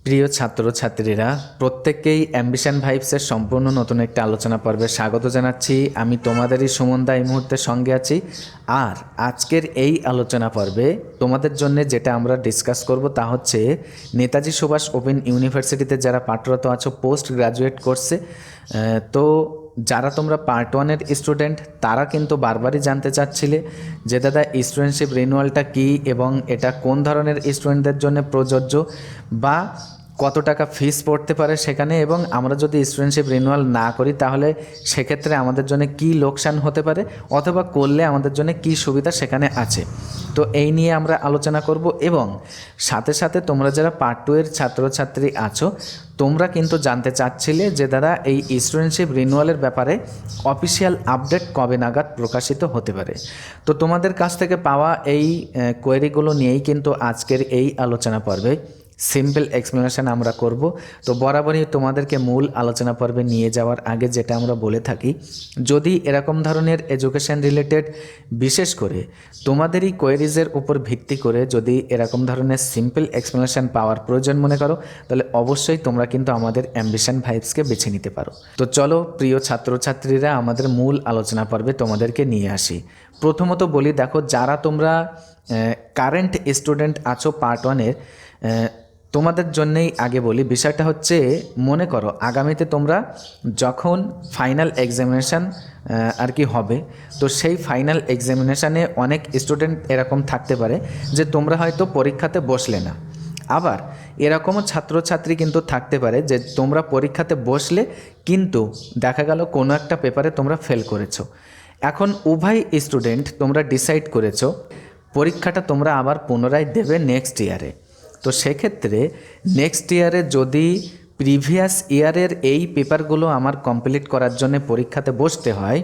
প্রিয় ছাত্রছাত্রীরা, প্রত্যেককেই অ্যাম্বিশন ভাইবসের সম্পূর্ণ নতুন একটা আলোচনা পর্বে স্বাগত জানাচ্ছি। আমি তোমাদেরই সুমন দা এই মুহূর্তে সঙ্গে আছি। আর আজকের এই আলোচনা পর্বে তোমাদের জন্য যেটা আমরা ডিসকাস করব তা হচ্ছে নেতাজি সুভাষ ওপেন ইউনিভার্সিটিতে যারা পাঠরত আছো পোস্ট গ্রাজুয়েট কোর্সে। তো যারা তোমরা পার্ট ওয়ানের স্টুডেন্ট তারা কিন্তু বারবারই জানতে চাচ্ছিলে যে দাদা স্টুডেন্টশিপ রিনিউয়ালটা কী এবং এটা কোন ধরনের স্টুডেন্টদের জন্য প্রযোজ্য বা কত টাকা ফিস পড়তে পারে সেখানে, এবং আমরা যদি স্টুডেন্টশিপ রিনিউয়াল না করি তাহলে সেক্ষেত্রে আমাদের জন্য কী লোকসান হতে পারে, অথবা করলে আমাদের জন্য কী সুবিধা সেখানে আছে। তো এই নিয়ে আমরা আলোচনা করব এবং সাথে সাথে তোমরা যারা পার্ট টু এর ছাত্রছাত্রী আছো তোমরা কিন্তু জানতে চাচ্ছিলে যে দাদা এই স্টুডেন্টশিপ রিনিউয়ালের ব্যাপারে অফিসিয়াল আপডেট কবে নাগাদ প্রকাশিত হতে পারে। তো তোমাদের কাছ থেকে পাওয়া এই কোয়েরিগুলো নিয়েই কিন্তু আজকের এই আলোচনা পর্বে সিম্পল এক্সপ্লেনেশন আমরা করব। তো বরাবরই তোমাদেরকে মূল আলোচনা পর্বে নিয়ে যাওয়ার আগে যেটা আমরা বলে থাকি, যদি এরকম ধরনের এডুকেশন রিলেটেড বিশেষ করে তোমাদেরই কোয়েরিজের উপর ভিত্তি করে যদি এরকম ধরনের সিম্পল এক্সপ্লেনেশন পাওয়ার প্রয়োজন মনে করো তাহলে অবশ্যই তোমরা কিন্তু আমাদের অ্যাম্বিশন ভাইবসকে বেছে নিতে পারো। তো চলো প্রিয় ছাত্রছাত্রীরা, আমাদের মূল আলোচনা পর্বে তোমাদেরকে নিয়ে আসি। প্রথমত বলি, দেখো যারা তোমরা কারেন্ট স্টুডেন্ট আছো পার্ট ওয়ানের, তোমাদের জন্যেই আগে বলি বিষয়টা হচ্ছে, মনে করো আগামীতে তোমরা যখন ফাইনাল এক্সামিনেশান আর কি হবে, তো সেই ফাইনাল এক্সামিনেশানে অনেক স্টুডেন্ট এরকম থাকতে পারে যে তোমরা হয়তো পরীক্ষাতে বসলে না। আবার এরকমও ছাত্রছাত্রী কিন্তু থাকতে পারে যে তোমরা পরীক্ষাতে বসলে কিন্তু দেখা গেল কোনো একটা পেপারে তোমরা ফেল করেছো। এখন উভয় স্টুডেন্ট তোমরা ডিসাইড করেছো পরীক্ষাটা তোমরা আবার পুনরায় দেবে নেক্সট ইয়ারে। তো সেক্ষেত্রে নেক্সট ইয়ারে যদি প্রিভিয়াস ইয়ারের এই পেপারগুলো আমার কমপ্লিট করার জন্য পরীক্ষাতে বসতে হয়,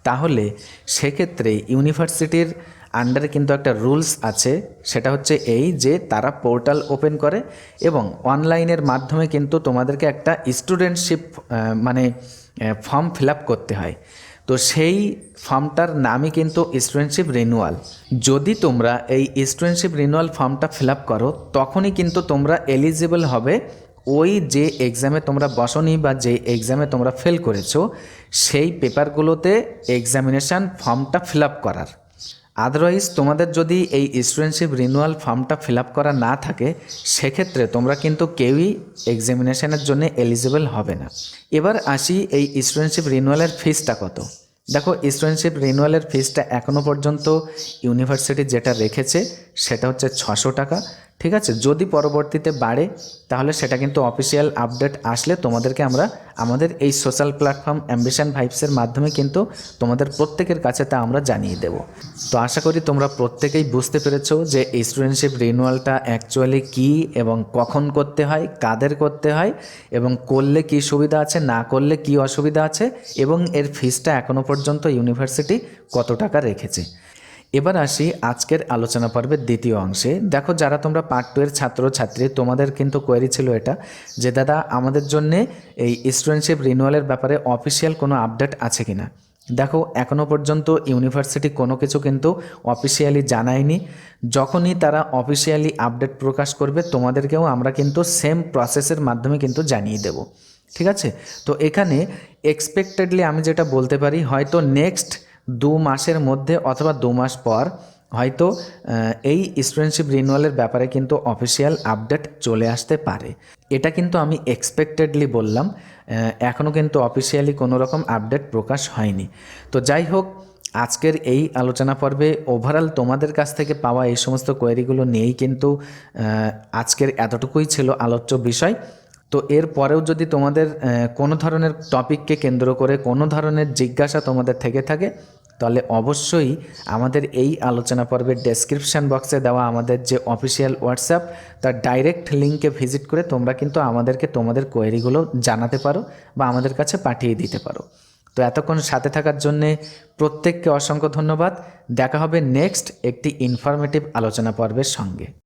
তাহলে সেক্ষেত্রে ইউনিভার্সিটির আন্ডারে কিন্তু একটা রুলস আছে, সেটা হচ্ছে এই যে তারা পোর্টাল ওপেন করে এবং অনলাইনের মাধ্যমে কিন্তু তোমাদেরকে একটা স্টুডেন্টশিপ ফর্ম ফিল আপ করতে হয়। তো সেই ফর্মটার নামই কিন্তু স্টুডেন্টশিপ রিনিউয়াল। যদি তোমরা এই স্টুডেন্টশিপ রিনিউয়াল ফর্মটা ফিল আপ করো তখনই কিন্তু তোমরা এলিজিবল হবে ওই যে এক্সামে তোমরা বসনি বা যে এক্সামে তোমরা ফেল করেছো সেই পেপারগুলোতে এক্সামিনেশান ফর্মটা ফিল আপ করার। আদারওয়াইজ তোমাদের যদি এই স্টুডেন্টশিপ রিনিউয়াল ফর্মটা ফিল আপ করা না থাকে সেক্ষেত্রে তোমরা কিন্তু কেউই এক্সামিনেশানের জন্য এলিজিবল হবে না। এবার আসি এই স্টুডেন্টশিপ রিনিউয়ালের ফিসটা কত। দেখো স্টুডেন্টশিপ রিনিউয়ালের ফিসটা এখনও পর্যন্ত ইউনিভার্সিটি যেটা রেখেছে সেটা হচ্ছে 600 টাকা। ঠিক আছে, যদি পরবর্তীতে বাড়ে তাহলে সেটা কিন্তু অফিসিয়াল আপডেট আসলে তোমাদেরকে আমরা আমাদের এই সোশ্যাল প্ল্যাটফর্ম অ্যাম্বিশন ভাইবসের মাধ্যমে কিন্তু তোমাদের প্রত্যেকের কাছে তা আমরা জানিয়ে দেব। তো আশা করি তোমরা প্রত্যেকেই বুঝতে পেরেছো যে স্টুডেন্টশিপ রিনিউয়ালটা অ্যাকচুয়ালি কী এবং কখন করতে হয়, কাদের করতে হয় এবং করলে কী সুবিধা আছে, না করলে কী অসুবিধা আছে, এবং এর ফিসটা এখনও পর্যন্ত ইউনিভার্সিটি কত টাকা রেখেছে। এবার আসি আজকের আলোচনা পর্বের দ্বিতীয় অংশে। দেখো যারা তোমরা পার্ট টু এর ছাত্রছাত্রী, তোমাদের কিন্তু কোয়েরি ছিল এটা যে দাদা আমাদের জন্যে এই স্টুডেন্টশিপ রিনিউয়ালের ব্যাপারে অফিসিয়াল কোনো আপডেট আছে কিনা। দেখো এখনও পর্যন্ত ইউনিভার্সিটি কোনো কিছু কিন্তু অফিসিয়ালি জানায়নি। যখনই তারা অফিসিয়ালি আপডেট প্রকাশ করবে তোমাদেরকেও আমরা কিন্তু সেম প্রসেসের মাধ্যমে কিন্তু জানিয়ে দেব। ঠিক আছে, তো এখানে এক্সপেক্টেডলি আমি যেটা বলতে পারি, হয়তো নেক্সট 2 মাসের মধ্যে অথবা 2 মাস পর হয়তো এই স্টুডেন্টশিপ রিনিউয়ালের ব্যাপারে কিন্তু অফিসিয়াল আপডেট চলে আসতে পারে। এটা কিন্তু আমি এক্সপেক্টেডলি বললাম, এখনও কিন্তু অফিসিয়ালি কোনো রকম আপডেট প্রকাশ হয়নি। তো যাই হোক, আজকের এই আলোচনা পর্বে ওভারঅল তোমাদের কাছ থেকে পাওয়া এই সমস্ত কোয়েরিগুলো নিয়েই কিন্তু আজকের এতটুকুই ছিল আলোচ্য বিষয়। তো এর পরেও যদি তোমাদের কোনো ধরনের টপিককে কেন্দ্র করে কোনো ধরনের জিজ্ঞাসা তোমাদের থেকে থাকে তাহলে অবশ্যই আমাদের এই আলোচনা পর্বের ডেসক্রিপশান বক্সে দেওয়া আমাদের যে অফিসিয়াল হোয়াটসঅ্যাপ তার ডাইরেক্ট লিঙ্কে ভিজিট করে তোমরা কিন্তু আমাদেরকে তোমাদের কোয়েরিগুলো জানাতে পারো বা আমাদের কাছে পাঠিয়ে দিতে পারো। তো এতক্ষণ সাথে থাকার জন্যে প্রত্যেককে অসংখ্য ধন্যবাদ। দেখা হবে নেক্সট একটি ইনফরমেটিভ আলোচনা পর্বের সঙ্গে।